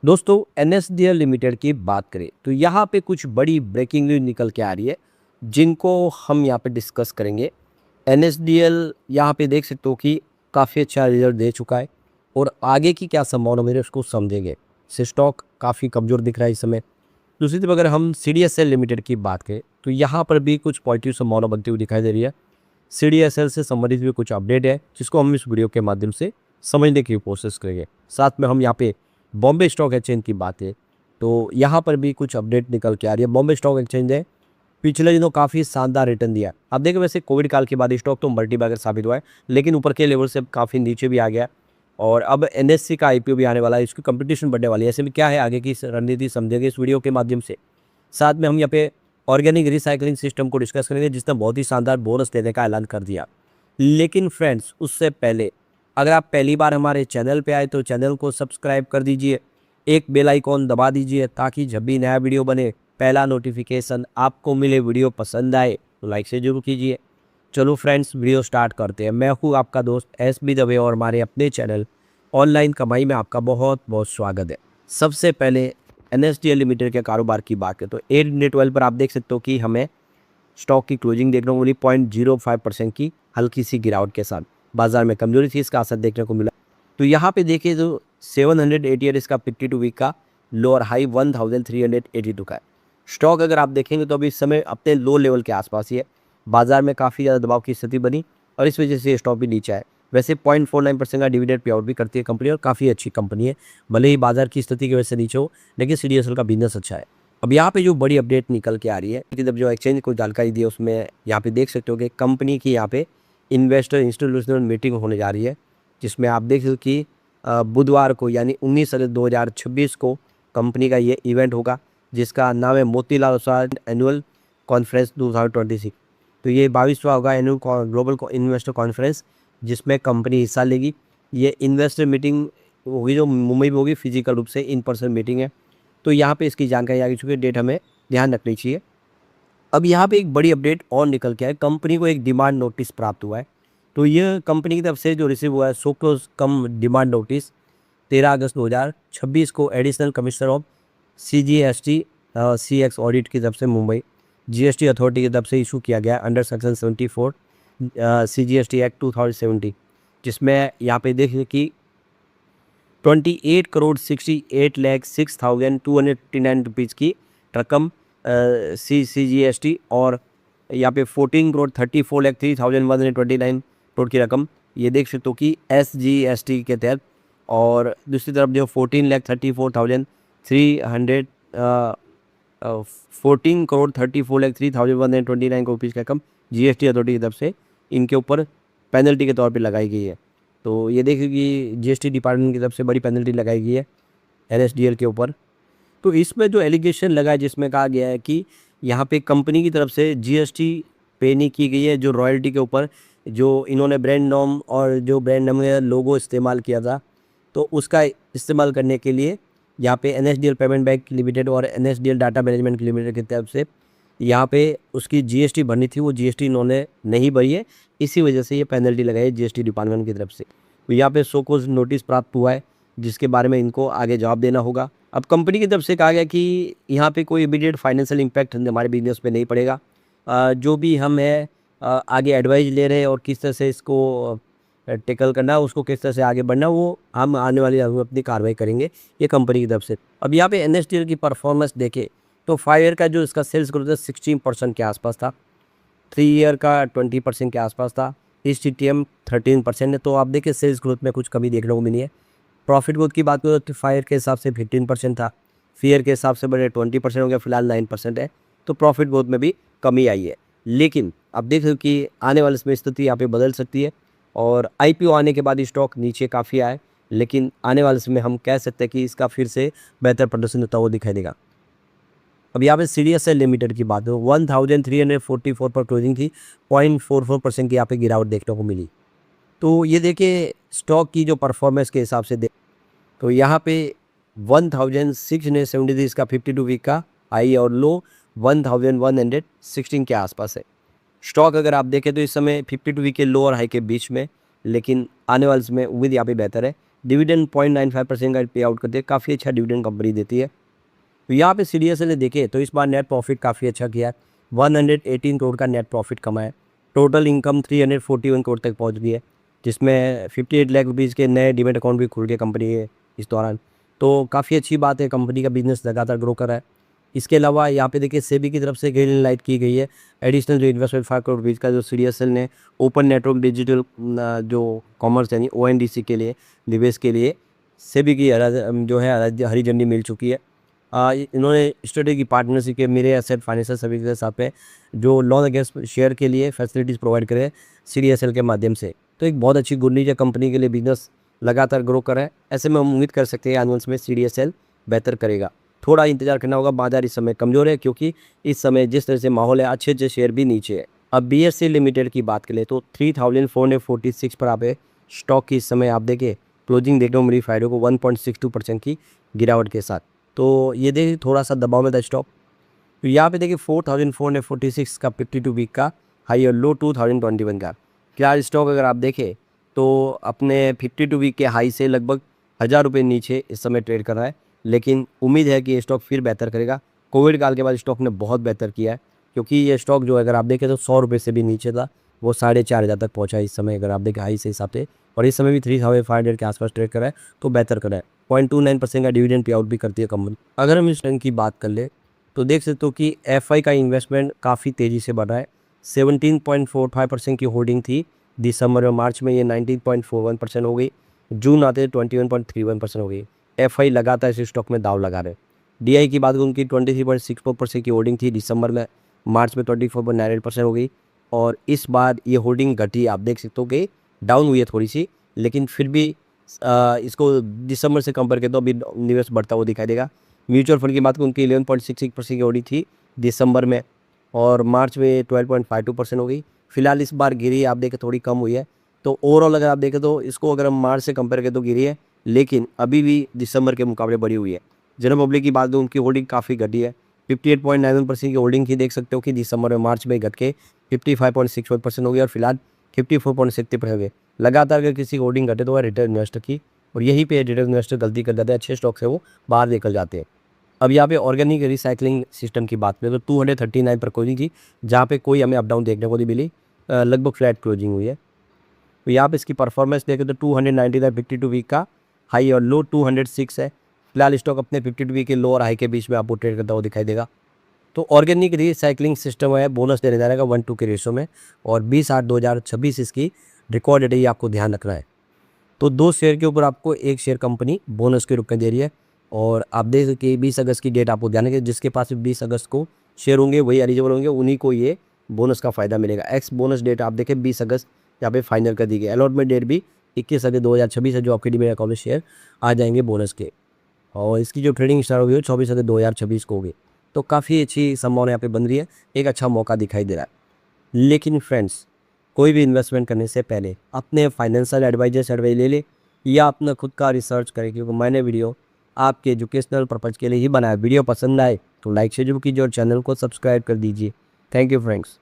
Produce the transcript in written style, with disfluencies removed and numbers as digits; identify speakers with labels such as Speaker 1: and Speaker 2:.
Speaker 1: दोस्तों NSDL limited की बात करें तो यहाँ पे कुछ बड़ी ब्रेकिंग न्यूज निकल के आ रही है जिनको हम यहाँ पे डिस्कस करेंगे। एनएसडीएल यहाँ पे देख सकते हो कि काफ़ी अच्छा रिजल्ट दे चुका है और आगे की क्या संभावना मेरे उसको समझेंगे। से स्टॉक काफ़ी कमज़ोर दिख रहा है इस समय। दूसरी तरफ अगर हम सीडीएसएल लिमिटेड की बात करें तो यहाँ पर भी कुछ पॉजिटिव संभावना बनती हुई दिखाई दे रही है। सीडीएसएल से संबंधित भी कुछ अपडेट है जिसको हम इस वीडियो के माध्यम से समझने की कोशिश करेंगे। साथ में हम यहाँ पे बॉम्बे स्टॉक एक्सचेंज की बात है तो यहाँ पर भी कुछ अपडेट निकल के आ रही है। बॉम्बे स्टॉक एक्सचेंज है पिछले दिनों काफ़ी शानदार रिटर्न दिया। अब देखो वैसे कोविड काल के बाद स्टॉक तो मल्टीबैगर साबित हुआ है लेकिन ऊपर के लेवल से काफ़ी नीचे भी आ गया और अब एनएससी का आईपीओ भी आने वाला है। इसकी कंपटीशन बढ़ने वाली है। ऐसे में क्या है आगे की रणनीति समझेंगे इस वीडियो के माध्यम से। साथ में हम यहाँ पे ऑर्गेनिक रिसाइकलिंग सिस्टम को डिस्कस करेंगे जिसने बहुत ही शानदार बोनस देने का ऐलान कर दिया। लेकिन फ्रेंड्स उससे पहले अगर आप पहली बार हमारे चैनल पे आए तो चैनल को सब्सक्राइब कर दीजिए, एक बेल आइकॉन दबा दीजिए ताकि जब भी नया वीडियो बने पहला नोटिफिकेशन आपको मिले। वीडियो पसंद आए तो लाइक से जरूर कीजिए। चलो फ्रेंड्स वीडियो स्टार्ट करते हैं। मैं हूँ आपका दोस्त एसबी दवे और हमारे अपने चैनल ऑनलाइन कमाई में आपका बहुत बहुत स्वागत है। सबसे पहले एनएसडीएल लिमिटेड के कारोबार की बात करें तो 8-12 पर आप देख सकते हो कि हमें स्टॉक की क्लोजिंग देखने को मिली 0.05% की हल्की सी गिरावट के साथ। बाजार में कमजोरी थी, इसका असर देखने को मिला। तो यहाँ पे देखिए जो 780 है इसका 52 वीक का लोअर हाई 1382 का है। स्टॉक अगर आप देखेंगे तो अभी इस समय अपने लो लेवल के आसपास ही है। बाजार में काफ़ी ज़्यादा दबाव की स्थिति बनी और इस वजह से ये स्टॉक भी नीचे है। वैसे 0.49% का डिविडेंड पे आउट भी करती है कंपनी और काफ़ी अच्छी कंपनी है। भले ही बाजार की स्थिति की वजह से नीचे हो लेकिन सीडीएसएल का बिजनेस अच्छा है। अब यहाँ पे जो बड़ी अपडेट निकल के आ रही है जब जो एक्सचेंज को जानकारी दी है उसमें यहाँ पे देख सकते हो कि कंपनी की यहाँ पे इन्वेस्टर इंस्टीट्यूशनल मीटिंग होने जा रही है जिसमें आप देख सकते कि बुधवार को यानी 19 अगस्त 2026 को कंपनी का ये इवेंट होगा जिसका नाम है मोतीलाल ओसवाल एनुअल कॉन्फ्रेंस 2026। तो ये 22वां होगा एनुअल ग्लोबल इन्वेस्टर कॉन्फ्रेंस जिसमें कंपनी हिस्सा लेगी। ये इन्वेस्टर मीटिंग होगी जो मुंबई में होगी, फिजिकल रूप से इन पर्सन मीटिंग है। तो यहाँ पे इसकी जानकारी आ चुकी है, डेट हमें ध्यान रखनी चाहिए। अब यहाँ पे एक बड़ी अपडेट और निकल के आए, कंपनी को एक डिमांड नोटिस प्राप्त हुआ है। तो यह कंपनी की तरफ से जो रिसीव हुआ है सो क्लोज कम डिमांड नोटिस 13 अगस्त 2026 को additional commissioner of CGST CX audit की तरफ से मुंबई जीएसटी अथॉरिटी की तरफ से इशू किया गया अंडर सेक्शन 74 सीजीएसटी एक्ट 2070, जिसमें यहाँ पे देखिए कि 28,68,06,259 रुपीज़ की रकम CGST और यहाँ पे 14,34,03,129 करोड़ की रकम ये देख सकते हो कि SGST के तहत। और दूसरी तरफ जो 14,34,329 रुपीज़ की रकम GST अथॉरिटी की तरफ से इनके ऊपर पेनल्टी के तौर पे लगाई गई है। तो ये देखिए कि जीएसटी डिपार्टमेंट की तरफ से बड़ी पेनल्टी लगाई गई है एनएसडीएल के ऊपर। तो इसमें जो एलिगेशन लगा है जिसमें कहा गया है कि यहाँ पे कंपनी की तरफ से जीएसटी पे नहीं की गई है, जो रॉयल्टी के ऊपर जो इन्होंने ब्रांड नॉम और जो ब्रांड नॉम में लोगो इस्तेमाल किया था तो उसका इस्तेमाल करने के लिए यहाँ पे एनएसडीएल पेमेंट बैंक लिमिटेड और एनएसडीएल डाटा मैनेजमेंट लिमिटेड की तरफ से यहाँ पे उसकी जीएसटी भरनी थी, वो जीएसटी इन्होंने नहीं भरी है। इसी वजह से ये पेनल्टी लगाई है जीएसटी डिपार्टमेंट की तरफ से। तो यहाँ पे शोकॉज नोटिस प्राप्त हुआ है जिसके बारे में इनको आगे जवाब देना होगा। अब कंपनी की तरफ से कहा गया कि यहाँ पे कोई इमीडिएट फाइनेंशियल इम्पैक्ट हमारे बिजनेस पे नहीं पड़ेगा। जो भी हम है आगे एडवाइस ले रहे हैं और किस तरह से इसको टेकल करना, उसको किस तरह से आगे बढ़ना, वो हम आने वाली अपनी कार्रवाई करेंगे ये कंपनी की तरफ से। अब यहाँ पे एनएसडीएल की परफॉर्मेंस देखे तो 5 ईयर का जो इसका सेल्स ग्रोथ है 16% के आसपास था, 3 ईयर का 20% के आसपास था, इस TTM 13% है। तो आप देखिए सेल्स ग्रोथ में कुछ कमी देखने को मिली है। प्रॉफिट ग्रोथ की बात करें तो 5 ईयर के हिसाब से 15% था, 3 ईयर के हिसाब से बड़े 20% हो गया, फिलहाल 9% है। तो प्रॉफिट ग्रोथ में भी कमी आई है। लेकिन अब देख लो कि आने वाले समय स्थिति यहाँ पे बदल सकती है और आईपीओ आने के बाद स्टॉक नीचे काफ़ी आए, लेकिन आने वाले समय हम कह सकते हैं कि इसका फिर से बेहतर प्रदर्शन होता हुआ दिखाई देगा। अब यहाँ पे सीडीएसएल लिमिटेड की बात हो 1344 पर क्लोजिंग थी, 0.44% की यहाँ पे गिरावट देखने को मिली। तो ये देखिए स्टॉक की जो परफॉर्मेंस के हिसाब से तो यहाँ पे 1673 इसका 52 वीक का हाई और लो 1116 के आसपास है। स्टॉक अगर आप देखें तो इस समय 52 वीक के लो और हाई के बीच में, लेकिन आने वाले समय उम्मीद यहाँ पे बेहतर है डिविडेंड 0.95% का पे आउट करती है, काफ़ी अच्छा डिविडेंड कंपनी देती है। तो यहाँ पे CDSL ने देखे तो इस बार नेट प्रॉफिट काफ़ी अच्छा किया है, 118 करोड़ का नेट प्रॉफिट कमाया है। टोटल इनकम 341 करोड़ तक पहुँच गई है, जिसमें 58 लाख रुपीज़ के नए डीमेट अकाउंट भी खुल गए कंपनी के इस दौरान। तो काफ़ी अच्छी बात है, कंपनी का बिजनेस लगातार ग्रो कर रहा है। इसके अलावा यहाँ पे देखिए सेबी की तरफ से ग्रीन लाइट की गई है, एडिशनल जो इन्वेस्टमेंट 5 करोड़ रुपीज़ का जो CDSL ने ओपन नेटवर्क डिजिटल जो कॉमर्स यानी ONDC के लिए निवेश के लिए सेबी की जो है हरी झंडी मिल चुकी है। इन्होंने स्ट्रेटेजिक पार्टनरशिप के मेरे एसेट फाइनेंशियल सर्विसेज के साथ में जो लोन अगेंस्ट शेयर के लिए फैसिलिटीज़ प्रोवाइड करे CDSL के माध्यम से। तो एक बहुत अच्छी गुड न्यूज़ है, कंपनी के लिए बिजनेस लगातार ग्रो कर रहा है। ऐसे में हम उम्मीद कर सकते हैं आने वाले में CDSL बेहतर करेगा। थोड़ा इंतजार करना होगा, बाजार इस समय कमज़ोर है क्योंकि इस समय जिस तरह से माहौल है अच्छे शेयर भी नीचे है। अब BSE लिमिटेड की बात करें तो 3446 पर आप स्टॉक की इस समय आप देखिए क्लोजिंग देखने को मिली फ्राइडे को 1.62% की गिरावट के साथ। तो ये देखिए थोड़ा सा दबाव में था स्टॉक। तो यहाँ पे देखिए 4446 का 52 वीक का हाई और लो 2021 का। क्या स्टॉक अगर आप देखें तो अपने 52 वीक के हाई से लगभग 1000 रुपये नीचे इस समय ट्रेड कर रहा है, लेकिन उम्मीद है कि ये स्टॉक फिर बेहतर करेगा। कोविड काल के बाद स्टॉक ने बहुत बेहतर किया है, क्योंकि ये स्टॉक जो अगर आप देखें तो 100 रुपये से भी नीचे था, वो 4500 तक पहुँचा इस समय अगर आप देखें हाई से हिसाब से, और इस समय भी 3500 के आसपास ट्रेड कर रहा है, तो बेहतर कर रहा है। 0.29% का डिविडेंड पे आउट भी करती है कंपनी। अगर हम इस रंग की बात कर ले तो देख सकते हो कि FI का इन्वेस्टमेंट काफ़ी तेज़ी से बढ़ा है। 17.45% की होल्डिंग थी दिसंबर और मार्च में, ये 19.41% हो गई। जून आते 21.31% हो गई। FI लगातार इस स्टॉक में दाव लगा रहे। DI की बात करूँ उनकी 23.64% की होल्डिंग थी दिसंबर में, मार्च में 24.98% हो गई, और इस बार ये होल्डिंग घटी, आप देख सकते हो कि डाउन हुई है थोड़ी सी, लेकिन फिर भी इसको दिसंबर से कंपेयर करें तो अभी निवेश बढ़ता हुआ दिखाई देगा। म्यूचुअल फंड की बात करूँ उनकी 11.66% की होल्डिंग थी दिसंबर में, और मार्च में 12.52% हो गई। फिलहाल इस बार गिरी आप देखें थोड़ी कम हुई है। तो ओवरऑल अगर आप देखें तो इसको अगर हम मार्च से कंपेयर करें तो गिरी है, लेकिन अभी भी दिसंबर के मुकाबले बढ़ी हुई है। जनरल पब्लिक की बात करूँ उनकी होल्डिंग काफ़ी घटी है, 58.91% की होल्डिंग थी, देख सकते हो कि दिसंबर और मार्च में घट के 55.61% हो गई, और फिलहाल 54.60% हो गई। लगातार अगर किसी की होल्डिंग घटे तो वह रिटेल इन्वेस्टर की, और यहीं पे रिटेल इन्वेस्टर गलती कर जाते हैं, अच्छे स्टॉक से वो बाहर निकल जाते हैं। अब यहाँ पे ऑर्गेनिक रिसाइकलिंग सिस्टम की बात करें तो 239 पर क्लोजिंग थी, जहाँ पे कोई हमें अप डाउन देखने को नहीं मिली, लगभग फ्लैट क्लोजिंग हुई है। तो यहाँ पे इसकी परफॉर्मेंस देखें तो 290 था 52 वीक का हाई, और लो 206 है। फिलहाल स्टॉक अपने 52 वीक के लो और हाई के बीच में आपको ट्रेड करता हुआ दिखाई देगा। तो ऑर्गेनिक रिसाइकलिंग सिस्टम है, बोनस देने जा रहेगा 1:2 के रेशो में, और 20/8/2026 इसकी रिकॉर्ड डेट है, ये आपको ध्यान रखना है। तो 2 शेयर के ऊपर आपको 1 शेयर कंपनी बोनस के रूप में दे रही है, और आप देख सकते हैं 20 अगस्त की डेट आपको ध्यान रखिए, जिसके पास 20 अगस्त को शेयर होंगे वही एलिजिबल होंगे, उन्हीं को ये बोनस का फ़ायदा मिलेगा। एक्स बोनस डेट आप देखें 20 अगस्त यहाँ पे फाइनल कर दी गई। अलॉटमेंट डेट भी 21 अगस्त 2026 है, जो आपके डीमेट अकाउंट में शेयर आ जाएंगे बोनस के, और इसकी जो ट्रेडिंग स्टार्ट होगी 24 अगस्त 2026 को होगी। तो काफ़ी अच्छी संभावना यहाँ पे बन रही है, एक अच्छा मौका दिखाई दे रहा है। लेकिन फ्रेंड्स, कोई भी इन्वेस्टमेंट करने से पहले अपने फाइनेंशियल एडवाइजर से एडवाइस ले ले, या अपना खुद का रिसर्च करें, क्योंकि मैंने वीडियो आपके एजुकेशनल पर्पज़ के लिए ही बनाया। वीडियो पसंद आए तो लाइक शेयर जरूर कीजिए और चैनल को सब्सक्राइब कर दीजिए। Thank you friends.